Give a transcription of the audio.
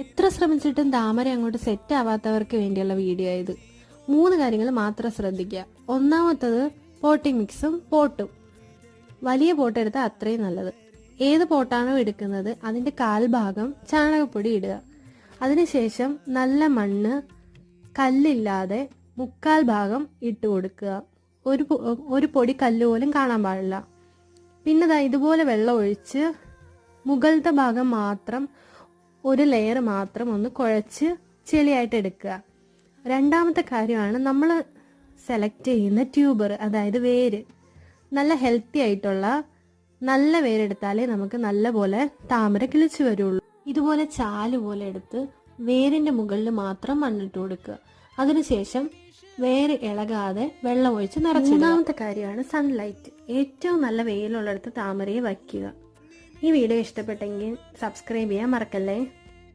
എത്ര ശ്രമിച്ചിട്ടും താമര അങ്ങോട്ട് സെറ്റ് ആവാത്തവർക്ക് വേണ്ടിയുള്ള വീഡിയോ ഇത്. 3 കാര്യങ്ങൾ മാത്രം ശ്രദ്ധിക്കുക. ഒന്നാമത്തത് പോട്ടിംഗ് മിക്സും പോട്ടും. വലിയ പോട്ട് എടുത്താൽ അത്രയും നല്ലത്. ഏത് പോട്ടാണോ എടുക്കുന്നത് അതിന്റെ കാൽഭാഗം ചാണകപ്പൊടി ഇടുക. അതിനുശേഷം നല്ല മണ്ണ് കല്ലില്ലാതെ 3/4 ഭാഗം ഇട്ട് കൊടുക്കുക. ഒരു പൊടി കല്ല് പോലും കാണാൻ പാടില്ല. പിന്നെ ഇതുപോലെ വെള്ളം ഒഴിച്ച് മുകളിലത്തെ ഭാഗം മാത്രം ഒരു ലെയർ മാത്രം ഒന്ന് കുഴച്ച് ചെളിയായിട്ട് എടുക്കുക. രണ്ടാമത്തെ കാര്യമാണ് നമ്മൾ സെലക്ട് ചെയ്യുന്ന ട്യൂബർ, അതായത് വേര്. നല്ല ഹെൽത്തി ആയിട്ടുള്ള നല്ല വേരെടുത്താലേ നമുക്ക് നല്ല പോലെ താമര കിളിച്ചു വരുള്ളൂ. ഇതുപോലെ ചാല് പോലെ എടുത്ത് വേരിന്റെ മുകളിൽ മാത്രം മണ്ണിട്ട് കൊടുക്കുക. അതിനുശേഷം വേര് ഇളകാതെ വെള്ളം ഒഴിച്ച് നിറച്ച്. മൂന്നാമത്തെ കാര്യമാണ് സൺലൈറ്റ്. ഏറ്റവും നല്ല വെയിലുള്ളിടത്ത് താമരയെ വയ്ക്കുക. ഈ വീഡിയോ ഇഷ്ടപ്പെട്ടെങ്കിൽ സബ്സ്ക്രൈബ് ചെയ്യാൻ മറക്കല്ലേ.